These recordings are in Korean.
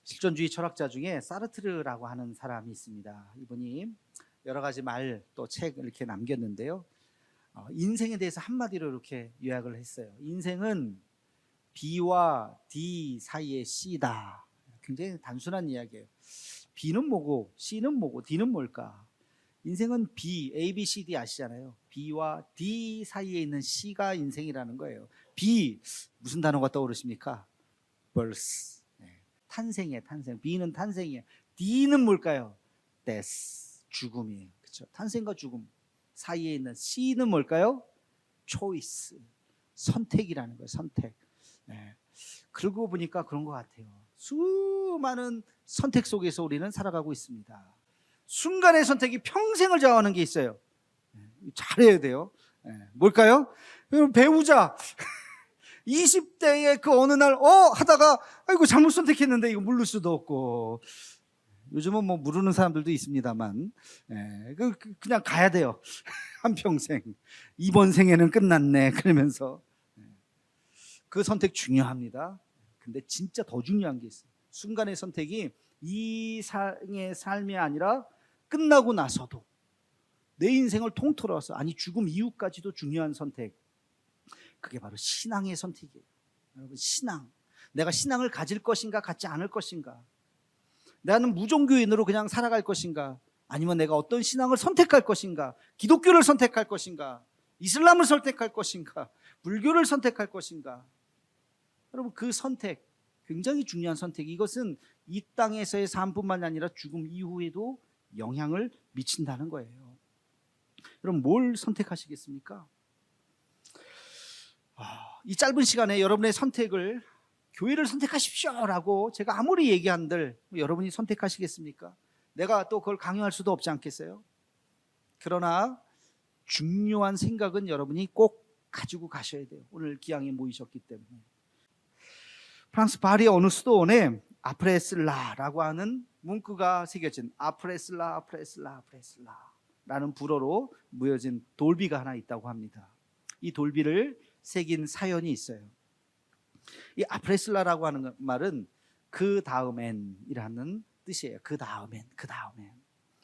실존주의 철학자 중에 사르트르라고 하는 사람이 있습니다. 이분이 여러 가지 말 또 책을 이렇게 남겼는데요. 인생에 대해서 한마디로 이렇게 요약을 했어요. 인생은 B와 D 사이의 C다. 굉장히 단순한 이야기예요. B는 뭐고 C는 뭐고 D는 뭘까? 인생은 B, A, B, C, D 아시잖아요. B와 D 사이에 있는 C가 인생이라는 거예요. B, 무슨 단어가 떠오르십니까? birth, 탄생이에요. 탄생. B는 탄생이에요. D는 뭘까요? death, 죽음이에요. 그렇죠? 탄생과 죽음 사이에 있는 C는 뭘까요? choice, 선택이라는 거예요. 선택. 그러고 보니까 그런 것 같아요. 수많은 선택 속에서 우리는 살아가고 있습니다. 순간의 선택이 평생을 좌우하는 게 있어요. 잘해야 돼요. 뭘까요? 배우자. 20대의 그 어느 날 하다가 아이고 잘못 선택했는데 이거 물을 수도 없고, 요즘은 뭐 무르는 사람들도 있습니다만 그냥 가야 돼요. 한평생. 이번 생에는 끝났네 그러면서. 그 선택 중요합니다. 근데 진짜 더 중요한 게 있어요. 순간의 선택이 이 상의 삶이 아니라 끝나고 나서도 내 인생을 통틀어서, 아니 죽음 이후까지도 중요한 선택, 그게 바로 신앙의 선택이에요. 여러분, 신앙. 내가 신앙을 가질 것인가 갖지 않을 것인가, 나는 무종교인으로 그냥 살아갈 것인가, 아니면 내가 어떤 신앙을 선택할 것인가, 기독교를 선택할 것인가, 이슬람을 선택할 것인가, 불교를 선택할 것인가. 여러분, 그 선택 굉장히 중요한 선택. 이것은 이 땅에서의 삶뿐만 아니라 죽음 이후에도 영향을 미친다는 거예요. 여러분, 뭘 선택하시겠습니까? 이 짧은 시간에 여러분의 선택을, 교회를 선택하십시오라고 제가 아무리 얘기한들 여러분이 선택하시겠습니까? 내가 또 그걸 강요할 수도 없지 않겠어요? 그러나 중요한 생각은 여러분이 꼭 가지고 가셔야 돼요. 오늘 기양에 모이셨기 때문에. 프랑스 파리 어느 수도원에 아프레슬라라고 하는 문구가 새겨진, 아프레슬라 아프레슬라 아프레슬라라는 불어로 무여진 돌비가 하나 있다고 합니다. 이 돌비를 새긴 사연이 있어요. 이 아프레슬라라고 하는 말은 그 다음엔이라는 뜻이에요. 그 다음엔.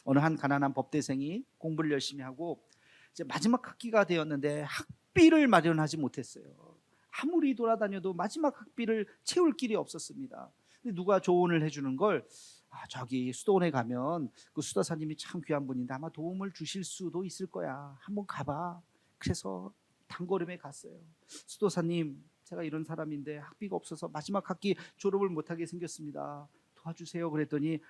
어느 한 가난한 법대생이 공부를 열심히 하고 이제 마지막 학기가 되었는데 학비를 마련하지 못했어요. 아무리 돌아다녀도 마지막 학비를 채울 길이 없었습니다. 근데 누가 조언을 해주는 걸, 저기 수도원에 가면 그 수도사님이 참 귀한 분인데 아마 도움을 주실 수도 있을 거야. 한번 가봐. 그래서 단걸음에 갔어요. 수도사님, 제가 이런 사람인데 학비가 없어서 마지막 학기 졸업을 못하게 생겼습니다. 도와주세요. 그랬더니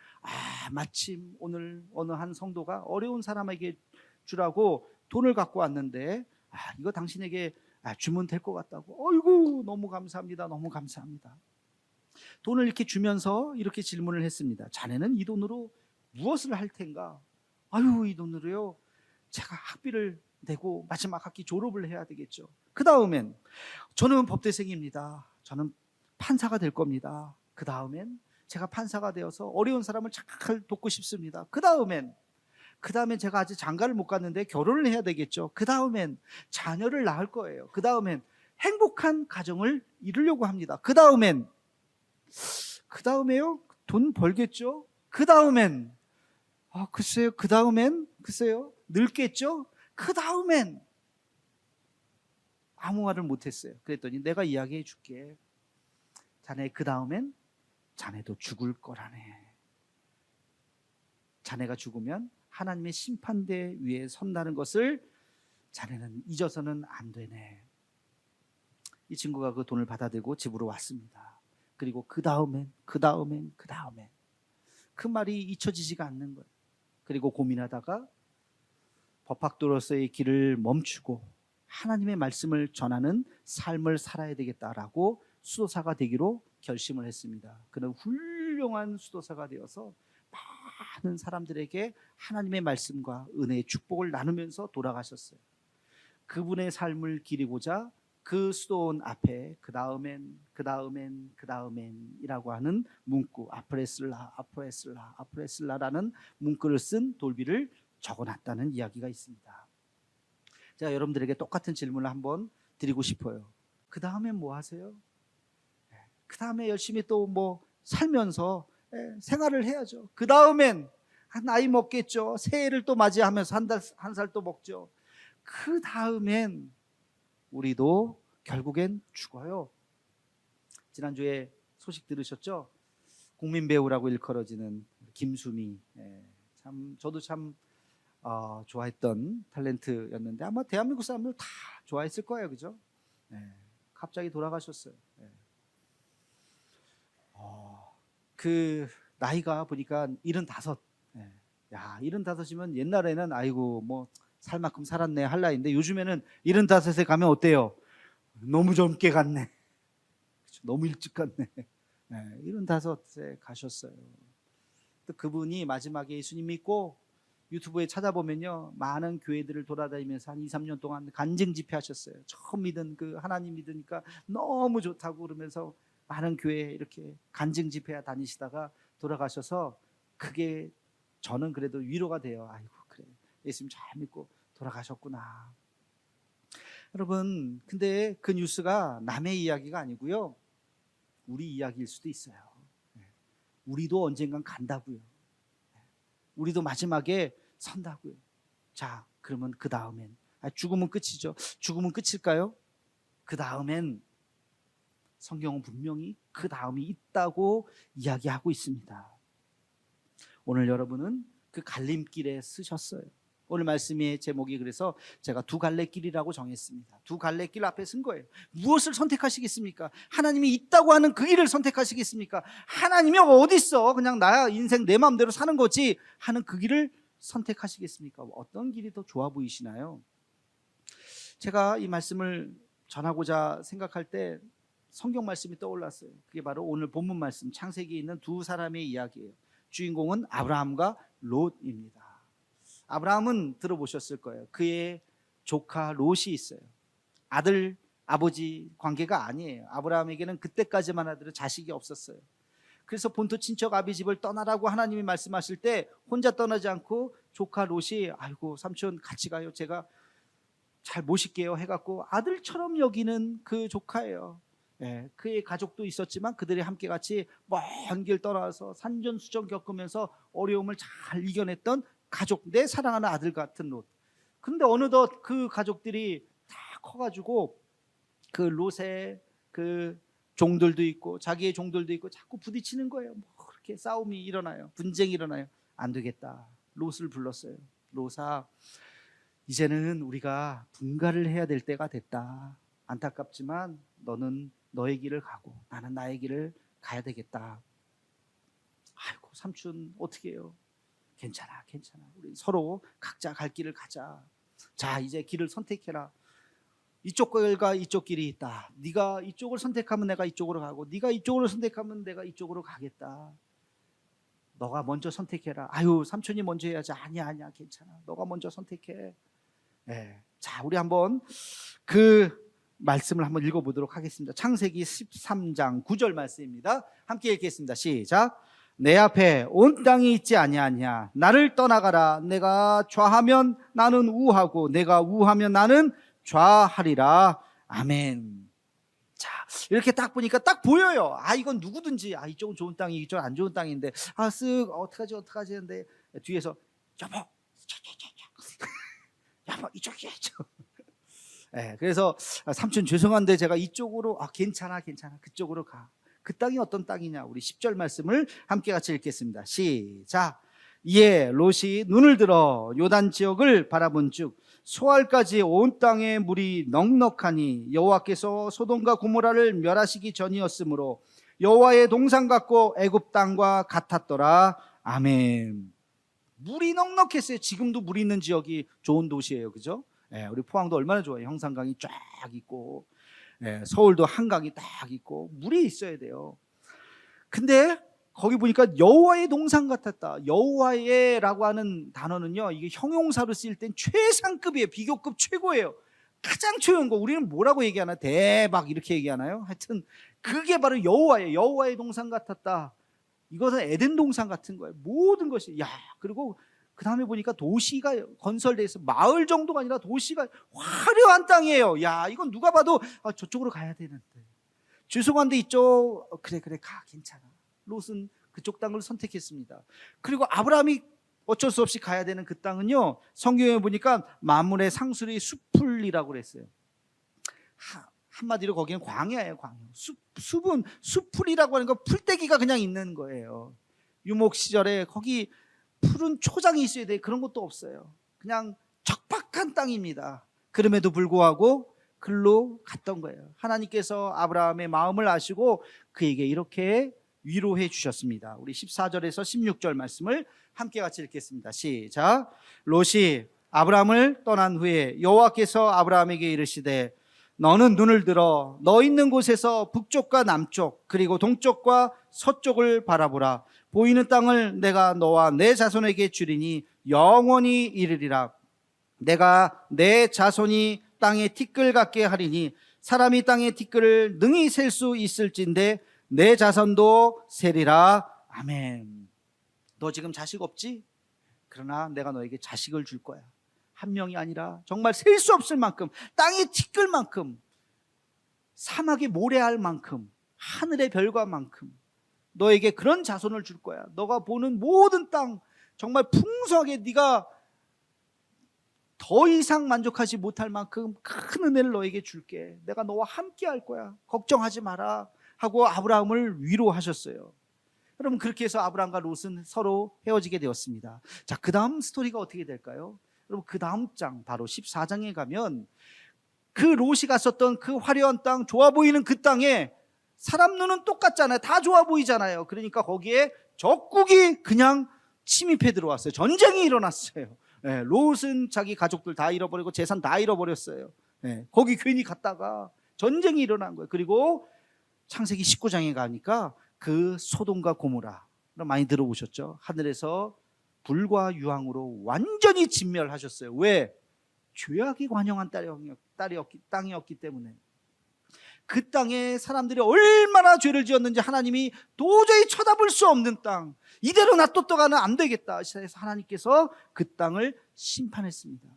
마침 오늘 어느 한 성도가 어려운 사람에게 주라고 돈을 갖고 왔는데 이거 당신에게 주면 될 것 같다고. 어이구, 너무 감사합니다. 너무 감사합니다. 돈을 이렇게 주면서 이렇게 질문을 했습니다. 자네는 이 돈으로 무엇을 할 텐가? 아유, 이 돈으로요, 제가 학비를 내고 마지막 학기 졸업을 해야 되겠죠. 그 다음엔 저는 법대생입니다. 저는 판사가 될 겁니다. 그 다음엔 제가 판사가 되어서 어려운 사람을 잘 돕고 싶습니다. 그 다음엔 제가 아직 장가를 못 갔는데 결혼을 해야 되겠죠. 그 다음엔 자녀를 낳을 거예요. 그 다음엔 행복한 가정을 이루려고 합니다. 그 다음에요, 돈 벌겠죠. 그 다음엔 글쎄요, 늙겠죠. 그 다음엔 아무 말을 못했어요. 그랬더니 내가 이야기해 줄게. 자네 그 다음엔 자네도 죽을 거라네. 자네가 죽으면 하나님의 심판대 위에 선다는 것을 자네는 잊어서는 안 되네. 이 친구가 그 돈을 받아들고 집으로 왔습니다. 그리고 그 다음엔 그 말이 잊혀지지가 않는 거예요. 그리고 고민하다가 법학도로서의 길을 멈추고 하나님의 말씀을 전하는 삶을 살아야 되겠다라고 수도사가 되기로 결심을 했습니다. 그는 훌륭한 수도사가 되어서 많은 사람들에게 하나님의 말씀과 은혜의 축복을 나누면서 돌아가셨어요. 그분의 삶을 기리고자 그 수도원 앞에 그 다음엔이라고 하는 문구, 아프레슬라라는 문구를 쓴 돌비를 적어놨다는 이야기가 있습니다. 제가 여러분들에게 똑같은 질문을 한번 드리고 싶어요. 그 다음엔 뭐 하세요? 그 다음에 열심히 또 뭐 살면서 생활을 해야죠. 그 다음엔 나이 먹겠죠. 새해를 또 맞이하면서 한 살 또 먹죠. 그 다음엔 우리도 결국엔 죽어요. 지난주에 소식 들으셨죠? 국민 배우라고 일컬어지는 김수미. 저도 참 좋아했던 탤런트였는데 아마 대한민국 사람들 다 좋아했을 거예요, 그죠? 갑자기 돌아가셨어요. 그 나이가 보니까 75. 야, 75이면 옛날에는 아이고 뭐 살 만큼 살았네 할 나이인데 요즘에는 75에 가면 어때요? 너무 젊게 갔네. 너무 일찍 갔네. 75에 가셨어요. 또 그분이 마지막에 예수님 믿고 유튜브에 찾아보면요, 많은 교회들을 돌아다니면서 한 2, 3년 동안 간증 집회하셨어요. 처음 믿은 그 하나님 믿으니까 너무 좋다고 그러면서 많은 교회에 이렇게 간증 집회 다니시다가 돌아가셔서 그게 저는 그래도 위로가 돼요. 아이고 그래, 예수님 잘 믿고 돌아가셨구나. 여러분, 근데 그 뉴스가 남의 이야기가 아니고요, 우리 이야기일 수도 있어요. 우리도 언젠간 간다고요. 우리도 마지막에 선다고요. 자, 그러면 그 다음엔 죽음은 끝이죠. 죽음은 끝일까요? 그 다음엔 성경은 분명히 그 다음이 있다고 이야기하고 있습니다. 오늘 여러분은 그 갈림길에 쓰셨어요. 오늘 말씀의 제목이 그래서 제가 두 갈래 길이라고 정했습니다. 두 갈래 길 앞에 쓴 거예요. 무엇을 선택하시겠습니까? 하나님이 있다고 하는 그 일을 선택하시겠습니까? 하나님이 어디 있어? 그냥 나야 인생 내 마음대로 사는 거지 하는 그 길을 선택하시겠습니까? 어떤 길이 더 좋아 보이시나요? 제가 이 말씀을 전하고자 생각할 때 성경 말씀이 떠올랐어요. 그게 바로 오늘 본문 말씀 창세기에 있는 두 사람의 이야기예요. 주인공은 아브라함과 롯입니다. 아브라함은 들어보셨을 거예요. 그의 조카 롯이 있어요. 아들 아버지 관계가 아니에요. 아브라함에게는 그때까지만 하더라도 자식이 없었어요. 그래서 본토 친척 아비 집을 떠나라고 하나님이 말씀하실 때 혼자 떠나지 않고 조카 롯이 아이고 삼촌 같이 가요, 제가 잘 모실게요 해갖고 아들처럼 여기는 그 조카예요. 그의 가족도 있었지만 그들이 함께 같이 먼 길 떠나서 산전수전 겪으면서 어려움을 잘 이겨냈던 가족, 내 사랑하는 아들 같은 롯. 근데 어느덧 그 가족들이 다 커가지고 그 롯의 그 종들도 있고 자기의 종들도 있고 자꾸 부딪히는 거예요. 뭐 그렇게 싸움이 일어나요. 분쟁이 일어나요. 안 되겠다. 롯을 불렀어요. 롯아, 이제는 우리가 분가를 해야 될 때가 됐다. 안타깝지만 너는 너의 길을 가고 나는 나의 길을 가야 되겠다. 아이고 삼촌 어떻게 해요? 괜찮아. 우리 서로 각자 갈 길을 가자. 자, 이제 길을 선택해라. 이쪽 길과 이쪽 길이 있다. 네가 이쪽을 선택하면 내가 이쪽으로 가고 네가 이쪽으로 선택하면 내가 이쪽으로 가겠다. 너가 먼저 선택해라. 아유 삼촌이 먼저 해야지. 아니야 괜찮아. 너가 먼저 선택해. 자, 우리 한번 그 말씀을 한번 읽어보도록 하겠습니다. 창세기 13장 9절 말씀입니다. 함께 읽겠습니다. 시작. 내 앞에 온 땅이 있지 아니하냐. 나를 떠나가라. 내가 좌하면 나는 우하고 내가 우하면 나는 좌하리라. 아멘. 자, 이렇게 딱 보니까 딱 보여요. 이건 누구든지 이쪽은 좋은 땅이 이쪽은 안 좋은 땅인데 쓱 어떡하지 하는데 뒤에서 여보 여보 이쪽이죠. 그래서 삼촌 죄송한데 제가 이쪽으로 괜찮아 그쪽으로 가. 그 땅이 어떤 땅이냐, 우리 10절 말씀을 함께 같이 읽겠습니다. 시작. 이에 롯이 눈을 들어 요단 지역을 바라본 즉 소알까지 온 땅에 물이 넉넉하니 여호와께서 소돔과 고모라를 멸하시기 전이었으므로 여호와의 동산 같고 애굽 땅과 같았더라. 아멘. 물이 넉넉했어요. 지금도 물 있는 지역이 좋은 도시예요, 그죠? 우리 포항도 얼마나 좋아요. 형산강이 쫙 있고 서울도 한강이 딱 있고 물이 있어야 돼요. 근데 거기 보니까 여호와의 동산 같았다. 여호와의라고 하는 단어는요, 이게 형용사로 쓰일 땐 최상급이에요. 비교급 최고예요. 가장 최고인 거. 우리는 뭐라고 얘기하나? 대박 이렇게 얘기하나요? 하여튼 그게 바로 여호와예요. 여호와의 동산 같았다. 이것은 에덴 동산 같은 거예요. 모든 것이. 그리고 그 다음에 보니까 도시가 건설돼 있어. 마을 정도가 아니라 도시가 화려한 땅이에요. 이건 누가 봐도 저쪽으로 가야 되는데. 죄송한데 이쪽 그래 가 괜찮아. 롯은 그쪽 땅을 선택했습니다. 그리고 아브라함이 어쩔 수 없이 가야 되는 그 땅은요, 성경에 보니까 만물의 상수리 숲풀이라고 그랬어요. 한마디로 거기는 광야예요. 광야. 숲은 숲풀이라고 하는 거, 풀떼기가 그냥 있는 거예요. 유목 시절에 거기 푸른 초장이 있어야 돼. 그런 것도 없어요. 그냥 척박한 땅입니다. 그럼에도 불구하고 글로 갔던 거예요. 하나님께서 아브라함의 마음을 아시고 그에게 이렇게 위로해 주셨습니다. 우리 14절에서 16절 말씀을 함께 같이 읽겠습니다. 시작. 롯이 아브라함을 떠난 후에 여호와께서 아브라함에게 이르시되 너는 눈을 들어 너 있는 곳에서 북쪽과 남쪽 그리고 동쪽과 서쪽을 바라보라. 보이는 땅을 내가 너와 내 자손에게 주리니 영원히 이르리라. 내가 내 자손이 땅에 티끌 같게 하리니 사람이 땅에 티끌을 능히 셀 수 있을진데 내 자손도 세리라. 아멘. 너 지금 자식 없지? 그러나 내가 너에게 자식을 줄 거야. 한 명이 아니라 정말 셀 수 없을 만큼, 땅에 티끌 만큼, 사막에 모래알 만큼, 하늘의 별과 만큼 너에게 그런 자손을 줄 거야. 너가 보는 모든 땅 정말 풍성하게 네가 더 이상 만족하지 못할 만큼 큰 은혜를 너에게 줄게. 내가 너와 함께 할 거야. 걱정하지 마라 하고 아브라함을 위로하셨어요. 여러분, 그렇게 해서 아브라함과 롯은 서로 헤어지게 되었습니다. 자, 그 다음 스토리가 어떻게 될까요? 여러분, 그 다음 장 바로 14장에 가면 그 롯이 갔었던 그 화려한 땅, 좋아 보이는 그 땅에 사람 눈은 똑같잖아요. 다 좋아 보이잖아요. 그러니까 거기에 적국이 그냥 침입해 들어왔어요. 전쟁이 일어났어요. 네, 롯은 자기 가족들 다 잃어버리고 재산 다 잃어버렸어요. 네, 거기 괜히 갔다가 전쟁이 일어난 거예요. 그리고 창세기 19장에 가니까 그 소돔과 고모라, 많이 들어보셨죠? 하늘에서 불과 유황으로 완전히 진멸하셨어요. 왜? 죄악이 관영한 땅이었기 때문에. 그 땅에 사람들이 얼마나 죄를 지었는지 하나님이 도저히 쳐다볼 수 없는 땅, 이대로 놔뒀다가는 안 되겠다 해서 하나님께서 그 땅을 심판했습니다.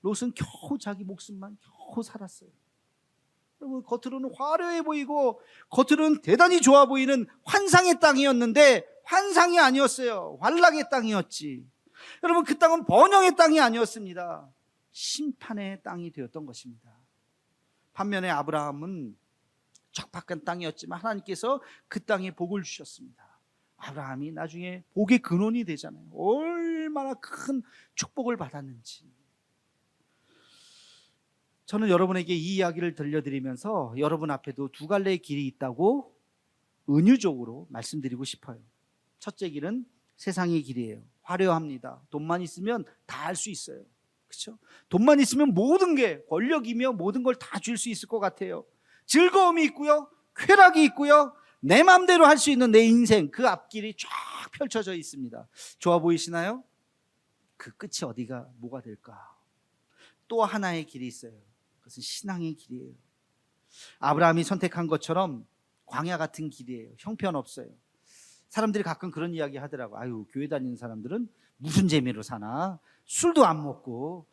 롯은 겨우 자기 목숨만 겨우 살았어요. 여러분, 겉으로는 화려해 보이고 겉으로는 대단히 좋아 보이는 환상의 땅이었는데 환상이 아니었어요. 환락의 땅이었지. 여러분, 그 땅은 번영의 땅이 아니었습니다. 심판의 땅이 되었던 것입니다. 반면에 아브라함은 척박한 땅이었지만 하나님께서 그 땅에 복을 주셨습니다. 아브라함이 나중에 복의 근원이 되잖아요. 얼마나 큰 축복을 받았는지. 저는 여러분에게 이 이야기를 들려드리면서 여러분 앞에도 두 갈래의 길이 있다고 은유적으로 말씀드리고 싶어요. 첫째 길은 세상의 길이에요. 화려합니다. 돈만 있으면 다 할 수 있어요. 그렇죠? 돈만 있으면 모든 게, 권력이며 모든 걸 다 줄 수 있을 것 같아요. 즐거움이 있고요, 쾌락이 있고요, 내 마음대로 할 수 있는 내 인생, 그 앞길이 쫙 펼쳐져 있습니다. 좋아 보이시나요? 그 끝이 어디가 뭐가 될까? 또 하나의 길이 있어요. 그것은 신앙의 길이에요. 아브라함이 선택한 것처럼 광야 같은 길이에요. 형편없어요. 사람들이 가끔 그런 이야기 하더라고. 아유, 교회 다니는 사람들은 무슨 재미로 사나? 술도 안 먹고,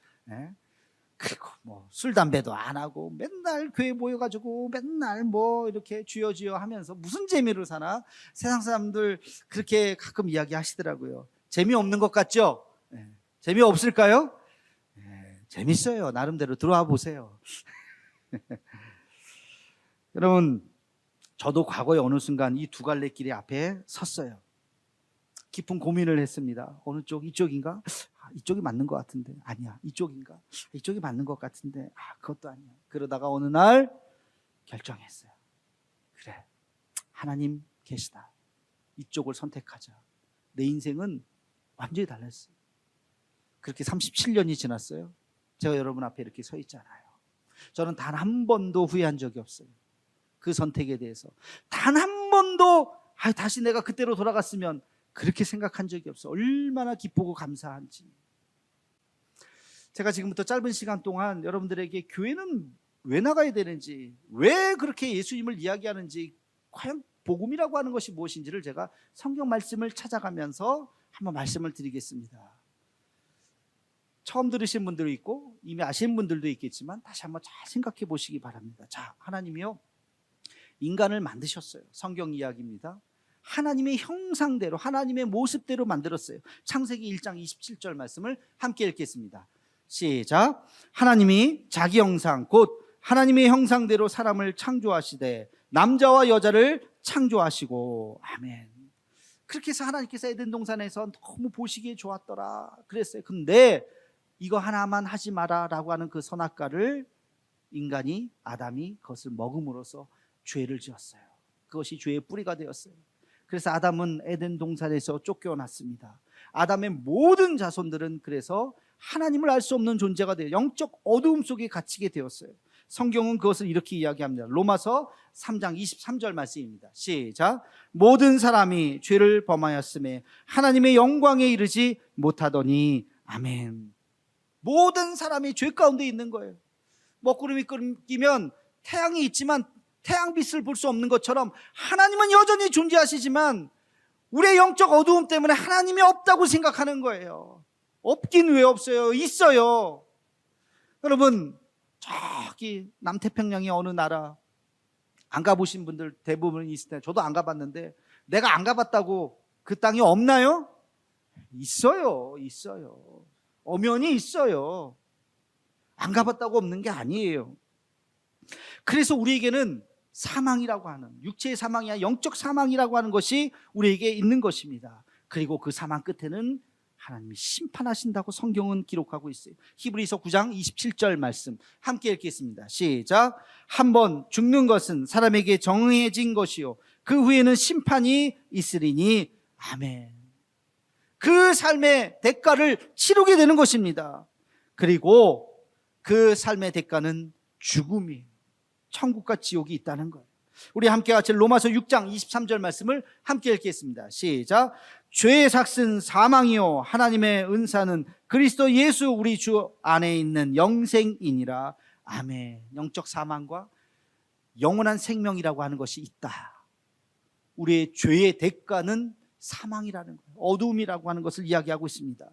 그리고 뭐 술 담배도 안 하고 맨날 교회 모여가지고 맨날 뭐 이렇게 주여 주여 하면서 무슨 재미로 사나? 세상 사람들 그렇게 가끔 이야기하시더라고요. 재미없는 것 같죠? 재미없을까요? 재밌어요. 나름대로 들어와 보세요. 여러분, 저도 과거에 어느 순간 이 두 갈래 길의 앞에 섰어요. 깊은 고민을 했습니다. 어느 쪽? 이쪽인가? 이쪽이 맞는 것 같은데 아니야. 이쪽인가? 이쪽이 맞는 것 같은데 그것도 아니야. 그러다가 어느 날 결정했어요. 그래, 하나님 계시다. 이쪽을 선택하자. 내 인생은 완전히 달랐어요. 그렇게 37년이 지났어요. 제가 여러분 앞에 이렇게 서 있잖아요. 저는 단 한 번도 후회한 적이 없어요. 그 선택에 대해서 단 한 번도 다시 내가 그때로 돌아갔으면 그렇게 생각한 적이 없어요. 얼마나 기쁘고 감사한지. 제가 지금부터 짧은 시간 동안 여러분들에게 교회는 왜 나가야 되는지, 왜 그렇게 예수님을 이야기하는지, 과연 복음이라고 하는 것이 무엇인지를 제가 성경 말씀을 찾아가면서 한번 말씀을 드리겠습니다. 처음 들으신 분들도 있고 이미 아시는 분들도 있겠지만 다시 한번 잘 생각해 보시기 바랍니다. 자, 하나님이요, 인간을 만드셨어요. 성경 이야기입니다. 하나님의 형상대로, 하나님의 모습대로 만들었어요. 창세기 1장 27절 말씀을 함께 읽겠습니다. 시작. 하나님이 자기 형상 곧 하나님의 형상대로 사람을 창조하시되 남자와 여자를 창조하시고. 아멘. 그렇게 해서 하나님께서 에덴 동산에서 너무 보시기에 좋았더라 그랬어요. 근데 이거 하나만 하지 마라 라고 하는 그 선악과를 인간이, 아담이 그것을 먹음으로써 죄를 지었어요. 그것이 죄의 뿌리가 되었어요. 그래서 아담은 에덴 동산에서 쫓겨났습니다. 아담의 모든 자손들은 그래서 하나님을 알 수 없는 존재가 되어 영적 어두움 속에 갇히게 되었어요. 성경은 그것을 이렇게 이야기합니다. 로마서 3장 23절 말씀입니다. 시작. 모든 사람이 죄를 범하였음에 하나님의 영광에 이르지 못하더니. 아멘. 모든 사람이 죄 가운데 있는 거예요. 먹구름이 끼면 태양이 있지만 태양빛을 볼 수 없는 것처럼 하나님은 여전히 존재하시지만 우리의 영적 어두움 때문에 하나님이 없다고 생각하는 거예요. 없긴 왜 없어요? 있어요. 여러분, 저기 남태평양의 어느 나라 안 가보신 분들 대부분 있을 텐데, 저도 안 가봤는데 내가 안 가봤다고 그 땅이 없나요? 있어요. 엄연히 있어요. 안 가봤다고 없는 게 아니에요. 그래서 우리에게는 사망이라고 하는, 육체의 사망이 아니라 영적 사망이라고 하는 것이 우리에게 있는 것입니다. 그리고 그 사망 끝에는 하나님이 심판하신다고 성경은 기록하고 있어요. 히브리서 9장 27절 말씀 함께 읽겠습니다. 시작. 한번 죽는 것은 사람에게 정해진 것이요 그 후에는 심판이 있으리니. 아멘. 그 삶의 대가를 치르게 되는 것입니다. 그리고 그 삶의 대가는 죽음이에요. 천국과 지옥이 있다는 거예요. 우리 함께 같이 로마서 6장 23절 말씀을 함께 읽겠습니다. 시작. 죄의 삭은 사망이요 하나님의 은사는 그리스도 예수 우리 주 안에 있는 영생이니라. 아멘. 영적 사망과 영원한 생명이라고 하는 것이 있다. 우리의 죄의 대가는 사망이라는 거예요. 어두움이라고 하는 것을 이야기하고 있습니다.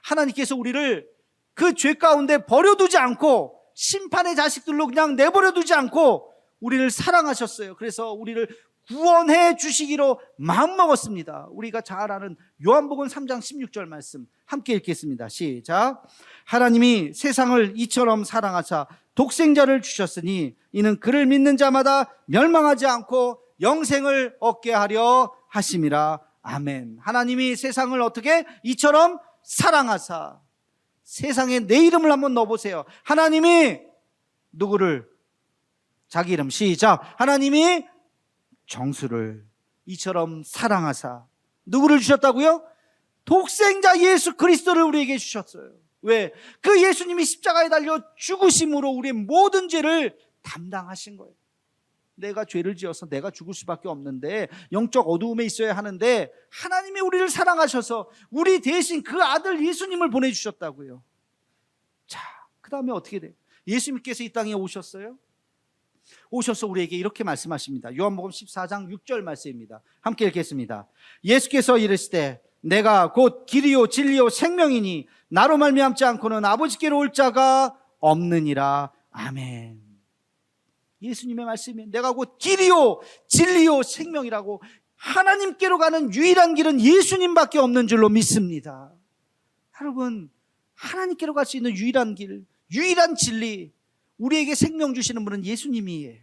하나님께서 우리를 그 죄 가운데 버려두지 않고 심판의 자식들로 그냥 내버려두지 않고 우리를 사랑하셨어요. 그래서 우리를 구원해 주시기로 마음먹었습니다. 우리가 잘 아는 요한복음 3장 16절 말씀 함께 읽겠습니다. 시작. 하나님이 세상을 이처럼 사랑하사 독생자를 주셨으니 이는 그를 믿는 자마다 멸망하지 않고 영생을 얻게 하려 하심이라. 아멘. 하나님이 세상을 어떻게 이처럼 사랑하사. 세상에 내 이름을 한번 넣어보세요. 하나님이 누구를? 자기 이름. 시작. 하나님이 정수를 이처럼 사랑하사 누구를 주셨다고요? 독생자 예수 그리스도를 우리에게 주셨어요. 왜? 그 예수님이 십자가에 달려 죽으심으로 우리의 모든 죄를 담당하신 거예요. 내가 죄를 지어서 내가 죽을 수밖에 없는데, 영적 어두움에 있어야 하는데 하나님이 우리를 사랑하셔서 우리 대신 그 아들 예수님을 보내주셨다고요. 자, 그 다음에 어떻게 돼요? 예수님께서 이 땅에 오셨어요. 오셔서 우리에게 이렇게 말씀하십니다. 요한복음 14장 6절 말씀입니다. 함께 읽겠습니다. 예수께서 이르시되 내가 곧 길이요 진리요 생명이니 나로 말미암지 않고는 아버지께로 올 자가 없느니라. 아멘. 예수님의 말씀이 내가 곧 길이요 진리요 생명이라고, 하나님께로 가는 유일한 길은 예수님밖에 없는 줄로 믿습니다. 여러분, 하나님께로 갈 수 있는 유일한 길, 유일한 진리, 우리에게 생명 주시는 분은 예수님이에요.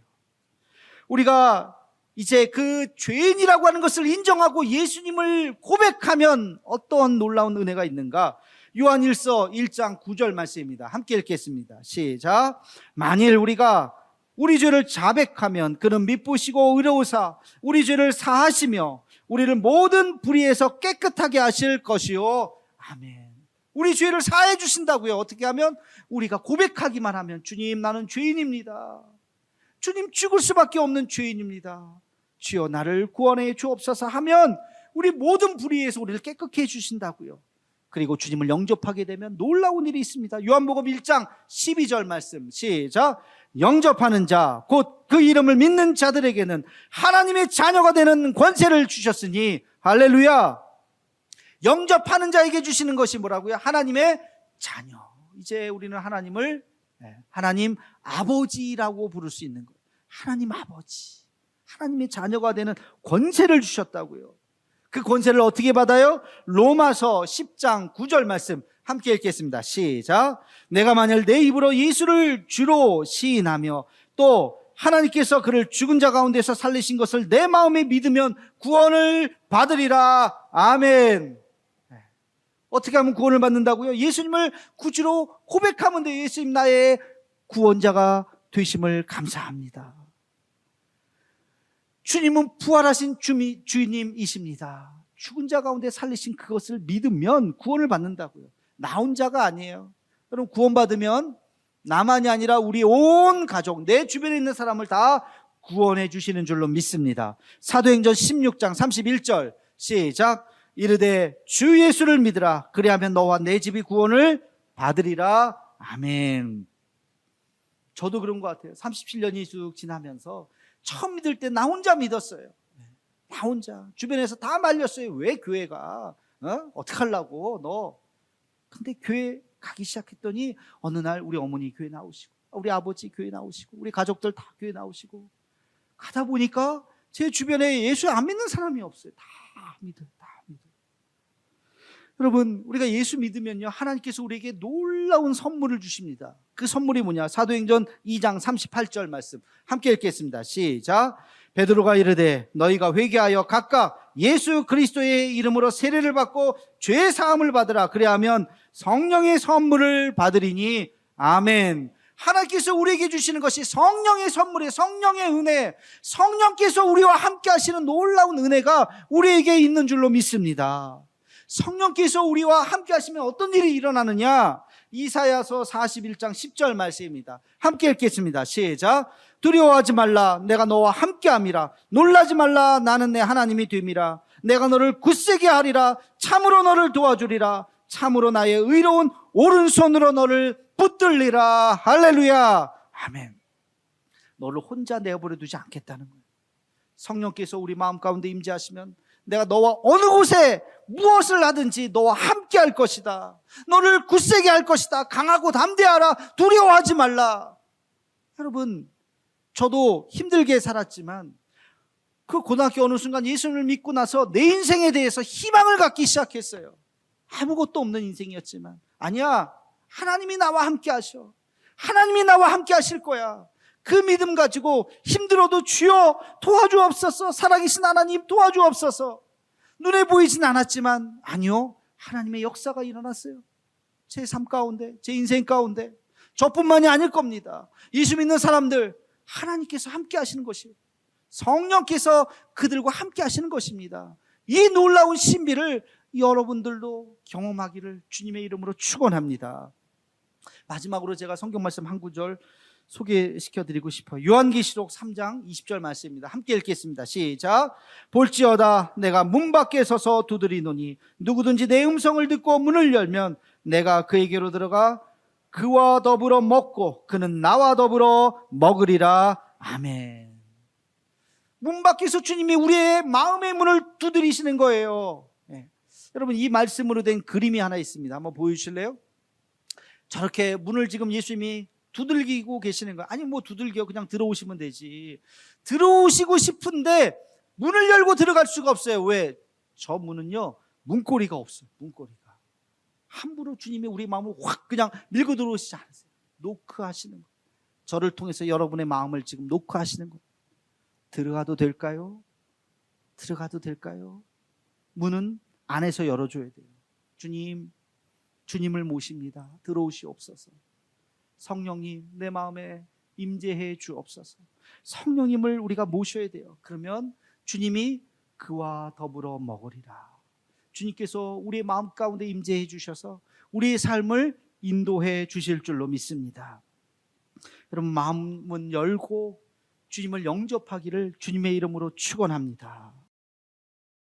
우리가 이제 그 죄인이라고 하는 것을 인정하고 예수님을 고백하면 어떠한 놀라운 은혜가 있는가? 요한일서 1장 9절 말씀입니다. 함께 읽겠습니다. 시작. 만일 우리가 우리 죄를 자백하면 그는 미쁘시고 의로우사 우리 죄를 사하시며 우리를 모든 불의에서 깨끗하게 하실 것이요. 아멘. 우리 죄를 사해 주신다고요. 어떻게 하면? 우리가 고백하기만 하면 주님 나는 죄인입니다. 주님 죽을 수밖에 없는 죄인입니다. 주여 나를 구원해 주옵소서 하면 우리 모든 불의에서 우리를 깨끗게 해주신다고요. 그리고 주님을 영접하게 되면 놀라운 일이 있습니다. 요한복음 1장 12절 말씀 시작. 영접하는 자 곧 그 이름을 믿는 자들에게는 하나님의 자녀가 되는 권세를 주셨으니. 할렐루야. 영접하는 자에게 주시는 것이 뭐라고요? 하나님의 자녀. 이제 우리는 하나님을 하나님 아버지라고 부를 수 있는 거예요. 하나님 아버지. 하나님의 자녀가 되는 권세를 주셨다고요. 그 권세를 어떻게 받아요? 로마서 10장 9절 말씀 함께 읽겠습니다. 시작. 내가 만일 내 입으로 예수를 주로 시인하며 또 하나님께서 그를 죽은 자 가운데서 살리신 것을 내 마음에 믿으면 구원을 받으리라. 아멘. 어떻게 하면 구원을 받는다고요? 예수님을 구주로 고백하면 돼요. 예수님 나의 구원자가 되심을 감사합니다. 주님은 부활하신 주님이십니다. 죽은 자 가운데 살리신 그것을 믿으면 구원을 받는다고요. 나 혼자가 아니에요. 여러분, 구원받으면 나만이 아니라 우리 온 가족, 내 주변에 있는 사람을 다 구원해 주시는 줄로 믿습니다. 사도행전 16장 31절 시작. 이르되 주 예수를 믿으라. 그리하면 너와 내 집이 구원을 받으리라. 아멘. 저도 그런 것 같아요. 37년이 쭉 지나면서 처음 믿을 때 나 혼자 믿었어요. 나 혼자. 주변에서 다 말렸어요. 왜 교회가? 어떡하려고 너. 근데 교회 가기 시작했더니 어느 날 우리 어머니 교회 나오시고 우리 아버지 교회 나오시고 우리 가족들 다 교회 나오시고 가다 보니까 제 주변에 예수 안 믿는 사람이 없어요. 다 믿어요. 다 믿어요. 여러분, 우리가 예수 믿으면요, 하나님께서 우리에게 놀라운 선물을 주십니다. 그 선물이 뭐냐? 사도행전 2장 38절 말씀 함께 읽겠습니다. 시작. 베드로가 이르되 너희가 회개하여 각각 예수 그리스도의 이름으로 세례를 받고 죄 사함을 받으라. 그래야면 성령의 선물을 받으리니. 아멘. 하나님께서 우리에게 주시는 것이 성령의 선물이에요. 성령의 은혜. 성령께서 우리와 함께 하시는 놀라운 은혜가 우리에게 있는 줄로 믿습니다. 성령께서 우리와 함께 하시면 어떤 일이 일어나느냐? 이사야서 41장 10절 말씀입니다. 함께 읽겠습니다. 시작. 두려워하지 말라. 내가 너와 함께함이라. 놀라지 말라. 나는 내 하나님이 됨이라. 내가 너를 굳세게 하리라. 참으로 너를 도와주리라. 참으로 나의 의로운 오른손으로 너를 붙들리라. 할렐루야. 아멘. 너를 혼자 내버려 두지 않겠다는 거예요. 성령께서 우리 마음 가운데 임재하시면 내가 너와 어느 곳에 무엇을 하든지 너와 함께 할 것이다. 너를 굳세게 할 것이다. 강하고 담대하라. 두려워하지 말라. 여러분, 저도 힘들게 살았지만 그 고등학교 어느 순간 예수님을 믿고 나서 내 인생에 대해서 희망을 갖기 시작했어요. 아무것도 없는 인생이었지만 아니야, 하나님이 나와 함께 하셔. 하나님이 나와 함께 하실 거야. 그 믿음 가지고 힘들어도 주여 도와주옵소서. 살아계신 하나님 도와주옵소서. 눈에 보이진 않았지만 아니요, 하나님의 역사가 일어났어요. 제 삶 가운데, 제 인생 가운데. 저뿐만이 아닐 겁니다. 예수 믿는 사람들 하나님께서 함께 하시는 것이에요. 성령께서 그들과 함께 하시는 것입니다. 이 놀라운 신비를 여러분들도 경험하기를 주님의 이름으로 축원합니다. 마지막으로 제가 성경 말씀 한 구절 소개시켜드리고 싶어요. 요한계시록 3장 20절 말씀입니다. 함께 읽겠습니다. 시작. 볼지어다 내가 문 밖에 서서 두드리노니 누구든지 내 음성을 듣고 문을 열면 내가 그에게로 들어가 그와 더불어 먹고 그는 나와 더불어 먹으리라. 아멘. 문 밖에서 주님이 우리의 마음의 문을 두드리시는 거예요. 네. 여러분, 이 말씀으로 된 그림이 하나 있습니다. 한번 보여주실래요? 저렇게 문을 지금 예수님이 두들기고 계시는 거예요. 아니, 뭐 두들겨, 그냥 들어오시면 되지. 들어오시고 싶은데 문을 열고 들어갈 수가 없어요. 왜? 저 문은요, 문고리가 없어요. 문고리가. 함부로 주님이 우리 마음을 확 그냥 밀고 들어오시지 않으세요. 노크하시는 거예요. 저를 통해서 여러분의 마음을 지금 노크하시는 거예요. 들어가도 될까요? 들어가도 될까요? 문은 안에서 열어줘야 돼요. 주님을 모십니다. 들어오시옵소서. 성령님, 내 마음에 임재해 주옵소서. 성령님을 우리가 모셔야 돼요. 그러면 주님이 그와 더불어 먹으리라. 주님께서 우리의 마음 가운데 임재해 주셔서 우리의 삶을 인도해 주실 줄로 믿습니다. 여러분, 마음문 열고 주님을 영접하기를 주님의 이름으로 축원합니다.